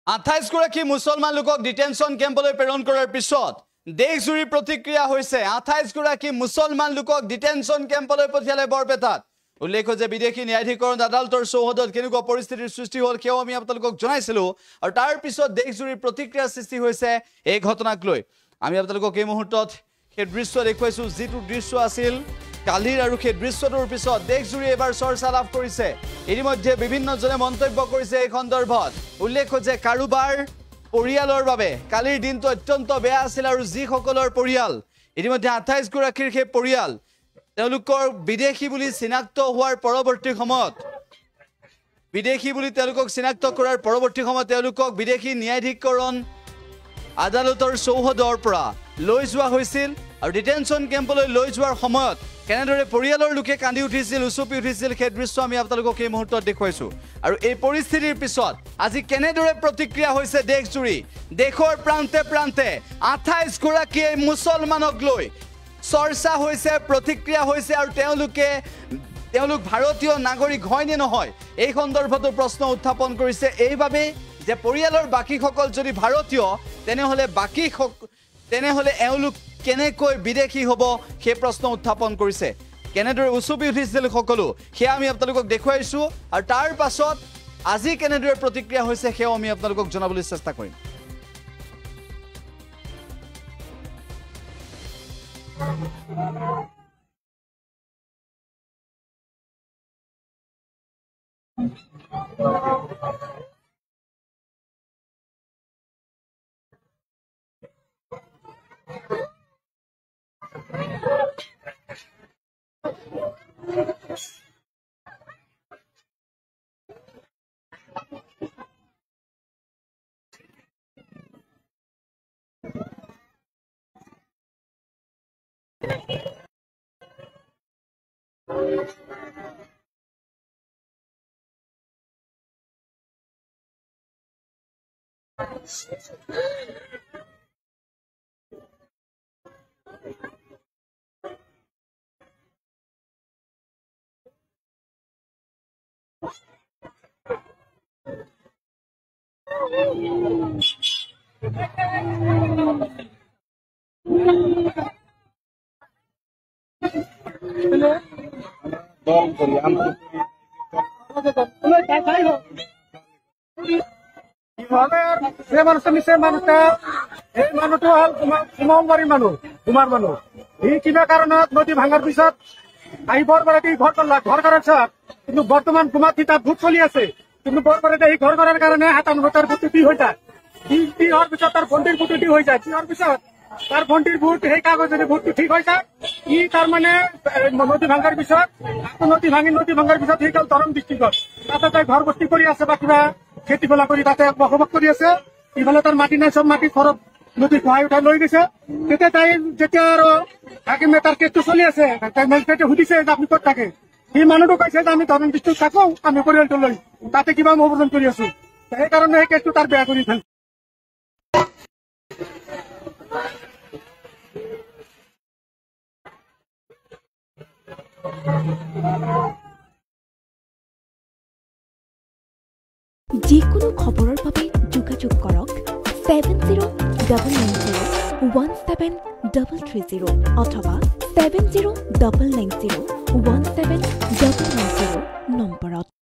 28 গৰাকী মুছলমান লোকক ডিটেনশন কেম্পলৈ প্ৰেৰণ কৰাৰ পিছত দেশজুৰি প্ৰতিক্ৰিয়া হৈছে 28 গৰাকী মুছলমান লোকক ডিটেনশন কেম্পলৈ পঠিয়ালে বৰপেটাত উল্লেখ্য যে বিদেশী ন্যায়াধিকৰণ আদালতৰ চৌহদত কেনেকুৱা পৰিস্থিতিৰ সৃষ্টি হ'ল কিয় আমি আপোনালোকক জনাইছিলো আৰু তাৰ পিছত দেশজুৰি প্ৰতিক্ৰিয়া সৃষ্টি হৈছে এই ঘটনাক লৈ আমি আপোনালোকক এই মুহূৰ্তত সেই দৃশ্য দেখুৱাইছো যিটো দৃশ্য আছিল কালিৰ আৰু সেই দৃশ্যটোৰ পিছত দেশজুৰি এবাৰ চৰ্চা লাভ কৰিছে ইতিমধ্যে বিভিন্নজনে মন্তব্য কৰিছে এই সন্দৰ্ভত উল্লেখ্য যে কাৰোবাৰ পৰিয়ালৰ বাবে কালিৰ দিনটো অত্যন্ত বেয়া আছিল আৰু যিসকলৰ পৰিয়াল ইতিমধ্যে 28 গৰাকীৰ সেই পৰিয়াল তেওঁলোকৰ বিদেশী বুলি চিনাক্ত হোৱাৰ পৰৱৰ্তী সময়ত বিদেশী বুলি তেওঁলোকক চিনাক্ত কৰাৰ পৰৱৰ্তী সময়ত তেওঁলোকক বিদেশী ন্যায়াধিকৰণ আদালতৰ চৌহদৰ পৰা লৈ যোৱা হৈছিল আৰু ডিটেনশন কেম্পলৈ লৈ যোৱাৰ সময়ত কেনেদৰে পৰিয়ালৰ লোকে কান্দি উঠিছিল উচুপি উঠিছিল সেই দৃশ্য আমি আপোনালোকক এই মুহূৰ্তত দেখুৱাইছো আৰু এই পৰিস্থিতিৰ পিছত আজি কেনেদৰে প্ৰতিক্ৰিয়া হৈছে দেশজুৰি দেশৰ প্ৰান্তে প্ৰান্তে 28 গৰাকী মুছলমানক লৈ চৰ্চা হৈছে প্ৰতিক্ৰিয়া হৈছে আৰু তেওঁলোক ভাৰতীয় নাগৰিক হয় নে নহয় এই সন্দৰ্ভত প্ৰশ্ন উত্থাপন কৰিছে এইভাবে যে পৰিয়ালৰ বাকীসকল যদি ভাৰতীয় তেনেহলে এওঁলোক কেনেকৈ বিদেশী হ'ব সেই প্ৰশ্ন উত্থাপন কৰিছে কেনেদৰে উচুপি উঠিছিল সকলো সেয়া আমি আপোনালোকক দেখুৱাইছো আৰু তাৰ পাছত আজি কেনেদৰে প্ৰতিক্ৰিয়া হৈছে সেয়া আমি আপোনালোকক জনাবলৈ চেষ্টা কৰিম কিবা কাৰণত নদী ভাঙাৰ পিছত আহি বৰবাৰীতে ঘৰ কৰাৰ কিন্তু বৰ্তমান গুৱাহাটী তাত ভোট চলি আছে কিন্তু বৰবাৰীতে এই ঘৰ কৰাৰ কাৰণে 97 ভোট হৈ যায় হোৱাৰ পিছত তাৰ ভণ্টিৰ ভোট হৈ যায় হোৱাৰ পিছত তাৰ ভণ্টিৰ ভোট সেই কাগজেৰে ভোটটো ঠিক হৈ যায় তাৰমানে নদী ভাঙাৰ পিছত নদী ভাঙাৰ পিছত সেই গ'ল দৰং ডিষ্ট্ৰিক্টত তাতে তাই ঘৰ বস্তি কৰি আছে বা কিবা খেতি ফলা কৰি তাতে বসবাস কৰি আছে ইফালে তাৰ মাটি নাই চব মাটি ঘৰত নদী খোৱাই উঠাই লৈ গৈছে তেতিয়া তাই যেতিয়া আৰু হাকিমে তাৰ কেছটো চলি আছে তাই মেজিষ্ট্ৰেটে সুধিছে যে আপুনি ক'ত থাকে সেই মানুহটো কৈছে যে আমি দৰং ডিষ্ট্ৰিক্টত থাকো আমি পৰিয়ালটো লৈ তাতে কিবা অৱদান কৰি আছো সেইকাৰণে সেই কেছটো তাৰ বেয়া কৰি থৈ যিকোনো খবৰৰ বাবে যোগাযোগ কৰক 7099017330 অথবা 7099017390 নম্বৰত